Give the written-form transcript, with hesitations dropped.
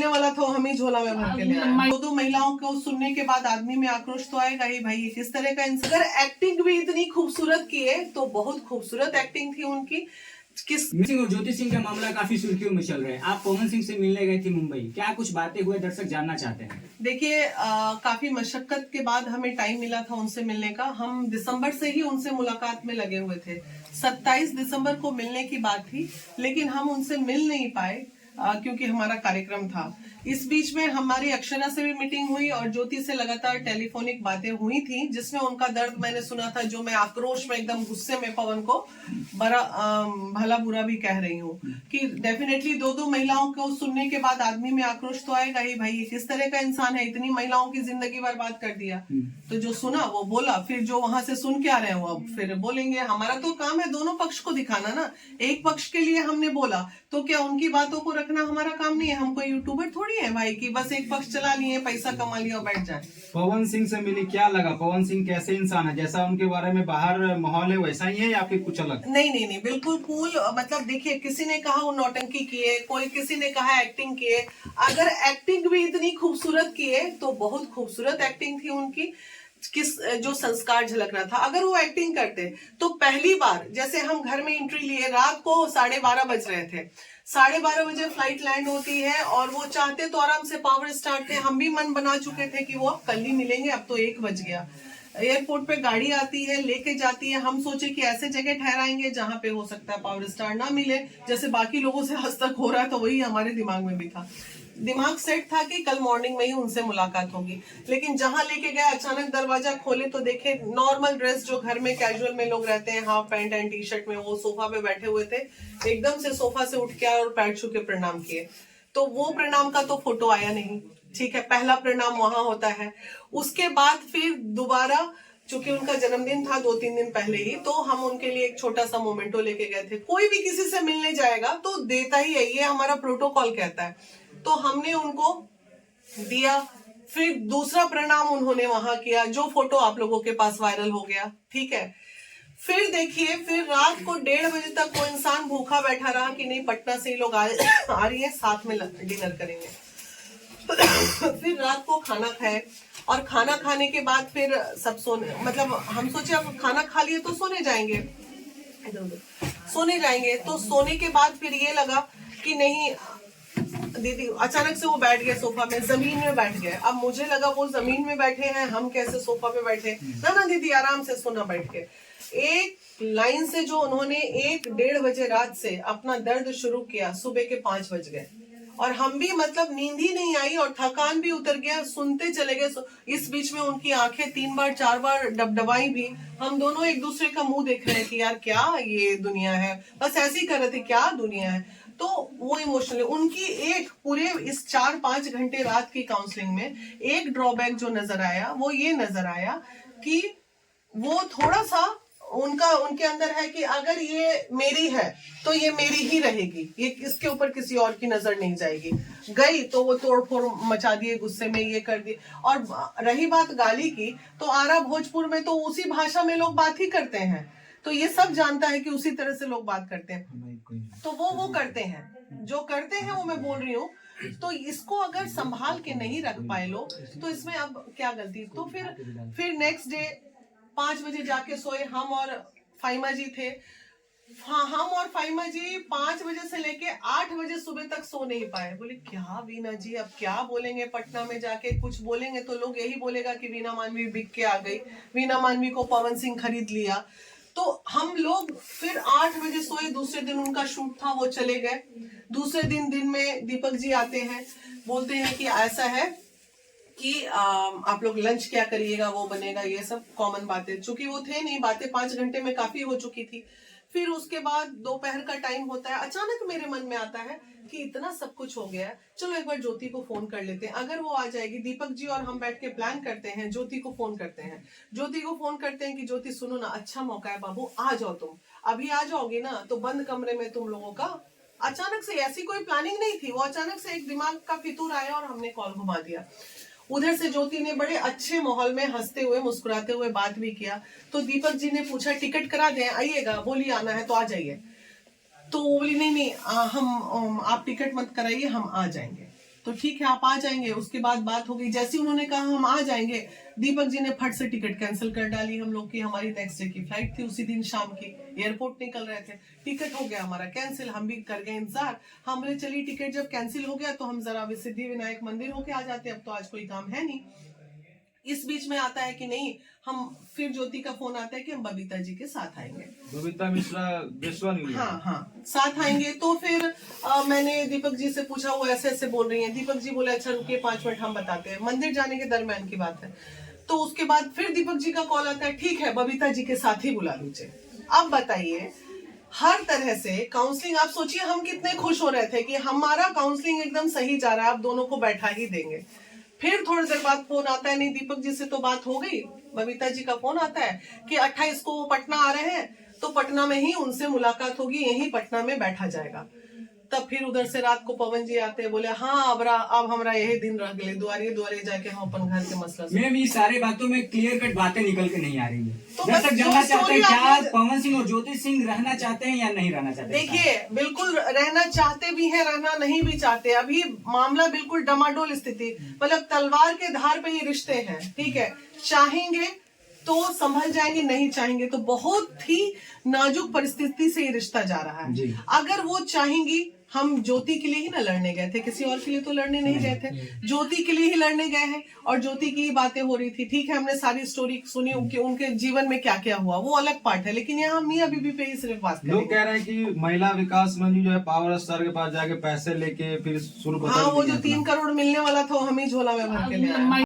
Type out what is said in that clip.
मिलने वाला था वो हम ही झोला में भर के ले आए। दो महिलाओं को सुनने के बाद आदमी में आक्रोश तो आएगा ही भाई, किस तरह का इंसान। अगर एक्टिंग भी इतनी खूबसूरत की है तो बहुत खूबसूरत एक्टिंग थी उनकी। सिंह और ज्योति सिंह का मामला काफी सुर्खियों में चल रहा है। आप पवन सिंह से मिलने गए थे मुंबई, क्या कुछ बातें हुए, दर्शक जानना चाहते हैं। देखिए काफी मशक्कत के बाद हमें टाइम मिला था उनसे मिलने का। हम दिसंबर से ही उनसे मुलाकात में लगे हुए थे। 27 दिसंबर को मिलने की बात थी, लेकिन हम उनसे मिल नहीं पाए क्योंकि हमारा कार्यक्रम था। इस बीच में हमारी अक्षरा से भी मीटिंग हुई और ज्योति से लगातार टेलीफोनिक बातें हुई थी, जिसमें उनका दर्द मैंने सुना था, जो मैं आक्रोश में एकदम गुस्से में पवन को बड़ा भला बुरा भी कह रही हूँ कि डेफिनेटली दो महिलाओं को सुनने के बाद आदमी में आक्रोश तो आएगा ही भाई, किस तरह का इंसान है, इतनी महिलाओं की जिंदगी बर्बाद कर दिया। तो जो सुना वो बोला, फिर जो वहां से सुन के आ रहे हैं वो फिर बोलेंगे। हमारा तो काम है दोनों पक्ष को दिखाना ना। एक पक्ष के लिए हमने बोला तो क्या उनकी बातों को रखना हमारा काम नहीं है? हम कोई यूट्यूबर थोड़ी है भाई कि बस एक पक्ष चला लिए, पैसा कमा लिया और बैठ जाए। पवन सिंह से मिली, क्या लगा? पवन सिंह कैसे इंसान है? जैसा उनके बारे में बाहर माहौल है वैसा ही है या फिर कुछ अलग? नहीं, बिल्कुल कूल। मतलब देखिए, किसी ने कहा वो नौटंकी किए, कोई किसी ने कहा एक्टिंग किए। अगर एक्टिंग भी इतनी खूबसूरत की है तो बहुत खूबसूरत एक्टिंग थी उनकी। जो संस्कार झलक रहा था। अगर वो एक्टिंग करते तो पहली बार जैसे हम घर में एंट्री लिए, रात को 12:30 बज रहे थे, 12:30 बजे फ्लाइट लैंड होती है और वो चाहते तो आराम से पावर स्टार थे। हम भी मन बना चुके थे कि वो अब कल ही मिलेंगे, अब तो 1 बज गया। एयरपोर्ट पे गाड़ी आती है, लेके जाती है। हम सोचे कि ऐसे जगह ठहराएंगे जहां पे हो सकता है पावर स्टार ना मिले, जैसे बाकी लोगों से आज तक हो रहा है। तो वही हमारे दिमाग में भी था। दिमाग सेट था कि कल मॉर्निंग में ही उनसे मुलाकात होगी, लेकिन जहां लेके गए अचानक दरवाजा खोले तो देखे नॉर्मल ड्रेस, जो घर में कैजुअल में लोग रहते हैं, half pant and T shirt में, वो सोफा पे बैठे हुए थे। एकदम से सोफा से उठ के आए और पैर छू के प्रणाम किए। तो वो प्रणाम का तो फोटो आया नहीं, ठीक है, पहला प्रणाम वहां होता है। उसके बाद फिर दोबारा, चूंकि उनका जन्मदिन था 2-3 दिन पहले ही, तो हम उनके लिए एक छोटा सा मोमेंटो लेके गए थे। कोई भी किसी से मिलने जाएगा तो देता ही है, ये हमारा प्रोटोकॉल कहता है। तो हमने उनको दिया। फिर दूसरा प्रणाम उन्होंने वहां किया, जो फोटो आप लोगों के पास वायरल हो गया, ठीक है। फिर देखिए, फिर रात को 1:30 बजे तक वो इंसान भूखा बैठा रहा कि नहीं पटना से ही लोग आ रही है, साथ में डिनर करेंगे। फिर रात को खाना खाए और खाना खाने के बाद फिर सब सोने, मतलब हम सोचे अब खाना खा लिए तो सोने जाएंगे, सोने जाएंगे। तो सोने के बाद फिर ये लगा कि नहीं, दीदी अचानक से वो बैठ गए सोफा में, जमीन में बैठ गए। अब मुझे लगा वो जमीन में बैठे हैं, हम कैसे सोफा पे बैठे। ना दीदी आराम से सोना बैठ के। एक लाइन से जो उन्होंने 1-1:30 बजे रात से अपना दर्द शुरू किया, सुबह के 5 बज गए और हम भी मतलब नींद ही नहीं आई और थकान भी उतर गया, सुनते चले गए। इस बीच में उनकी आंखें 3 बार 4 बार डबडबाई भी। हम दोनों एक दूसरे का मुंह देख रहे थे, यार क्या ये दुनिया है, बस ऐसे ही कर रहे थे, क्या दुनिया है। तो वो इमोशनली उनकी एक पूरे इस 4-5 घंटे रात की काउंसलिंग में एक ड्रॉबैक जो नजर आया वो ये नजर आया कि वो थोड़ा सा उनके अंदर है कि अगर ये मेरी है तो ये मेरी ही रहेगी, ये इसके ऊपर किसी और की नजर नहीं जाएगी। गई तो वो तोड़फोड़ मचा दिए, गुस्से में ये कर दी। और रही बात गाली की, तो आरा भोजपुर में तो उसी भाषा में लोग बात ही करते हैं, तो ये सब जानता है कि उसी तरह से लोग बात करते हैं। तो वो करते हैं, जो करते हैं वो मैं बोल रही हूँ। तो इसको अगर संभाल के नहीं रख पाए लोग तो इसमें अब क्या गलती। तो फिर नेक्स्ट डे 5 बजे जाके सोए। हम और फाइमा जी थे। हाँ, हम और फाइमा जी 5 बजे से लेके 8 बजे सुबह तक सो नहीं पाए। बोले क्या वीना जी अब क्या बोलेंगे, पटना में जाके कुछ बोलेंगे तो लोग यही बोलेगा कि वीना मानवी बिक के आ गई, वीना मानवी को पवन सिंह खरीद लिया। तो हम लोग फिर 8 बजे सोए। दूसरे दिन उनका शूट था, वो चले गए। दूसरे दिन में दीपक जी आते हैं, बोलते हैं कि ऐसा है कि आप लोग लंच क्या करिएगा, वो बनेगा, ये सब कॉमन बातें। चूंकि वो थे नहीं, बातें 5 घंटे में काफी हो चुकी थी। फिर उसके बाद दोपहर का टाइम होता है, अचानक मेरे मन में आता है कि इतना सब कुछ हो गया है, चलो एक बार ज्योति को फोन कर लेते हैं, अगर वो आ जाएगी। दीपक जी और हम बैठ के प्लान करते हैं, ज्योति को फोन करते हैं। ज्योति को फोन करते हैं कि ज्योति सुनो ना, अच्छा मौका है बाबू, आ जाओ, तुम अभी आ जाओगी ना तो बंद कमरे में तुम लोगों का। अचानक से, ऐसी कोई प्लानिंग नहीं थी, वो अचानक से एक दिमाग का फितूर आया और हमने कॉल घुमा दिया। उधर से ज्योति ने बड़े अच्छे माहौल में हंसते हुए मुस्कुराते हुए बात भी किया। तो दीपक जी ने पूछा टिकट करा दें, आइएगा, बोली आना है तो आ जाइए। तो बोली नहीं, आप टिकट मत कराइए, हम आ जाएंगे। तो ठीक है आप आ जाएंगे। उसके बाद बात हो गई, जैसे उन्होंने कहा हम आ जाएंगे, दीपक जी ने फट से टिकट कैंसिल कर डाली हम लोग की। हमारी नेक्स्ट डे की फ्लाइट थी, उसी दिन शाम की एयरपोर्ट निकल रहे थे, टिकट हो गया हमारा कैंसिल। हम भी कर गए इंतजार। हम बोले चलिए टिकट जब कैंसिल हो गया तो हम जरा सिद्धि विनायक मंदिर होके आ जाते, अब तो आज कोई काम है नहीं। इस बीच में आता है कि नहीं, हम फिर ज्योति का फोन आता है कि हम बबीता जी के साथ आएंगे। बबीता मिश्रा बेसवा न्यूज। हाँ साथ आएंगे। तो फिर मैंने दीपक जी से पूछा, वो ऐसे ऐसे बोल रही हैं। दीपक जी बोले अच्छा रुकिए 5 मिनट हम बताते हैं। मंदिर जाने के दरमियान की बात है। तो उसके बाद फिर दीपक जी का कॉल आता है, ठीक है बबीता जी के साथ ही बुला लीजिए। अब बताइए, हर तरह से काउंसलिंग, आप सोचिए हम कितने खुश हो रहे थे कि हमारा काउंसलिंग एकदम सही जा रहा है, आप दोनों को बैठा ही देंगे। फिर थोड़ी देर बाद फोन आता है, नहीं दीपक जी से तो बात हो गई। बबीता जी का फोन आता है कि 28 को वो पटना आ रहे हैं, तो पटना में ही उनसे मुलाकात होगी, यही पटना में बैठा जाएगा। तब फिर उधर से रात को पवन जी आते हैं, बोले हाँ अब हमारा यही दिन रह गए, द्वारे जाके हम अपन घर के मसला से। मैम ये सारे बातों में क्लियर कट बातें निकल के नहीं आ रही है। तो दर्शक बस जानना जो चाहते हैं story क्या आपने- पवन सिंह और ज्योति सिंह रहना चाहते हैं या नहीं रहना चाहते? देखिए बिल्कुल रहना चाहते भी हैं, रहना नहीं भी चाहते। अभी मामला बिल्कुल डमाडोल स्थिति, मतलब तलवार के धार पे ये रिश्ते हैं। ठीक है, चाहेंगे तो संभल जाएंगे, नहीं चाहेंगे तो बहुत ही नाजुक परिस्थिति से ये रिश्ता जा रहा जी। है। अगर वो चाहेंगी, हम ज्योति के लिए ही ना लड़ने गए थे, किसी और के लिए तो लड़ने नहीं गए थे, ज्योति के लिए ही लड़ने गए हैं। और ज्योति की ही बातें हो रही थी। ठीक है, हमने सारी स्टोरी सुनी कि उनके जीवन में क्या क्या हुआ, वो अलग पार्ट है। लेकिन यहाँ मियां बीबी पे ही सिर्फ बात लोग करेंगे। कह रहे हैं कि महिला विकास मंत्री जो है पावर स्टार के पास जाके पैसे लेके फिर शुरू हाँ, वो जो 3 करोड़ मिलने वाला था वो हम ही झोला में भर के ले आए।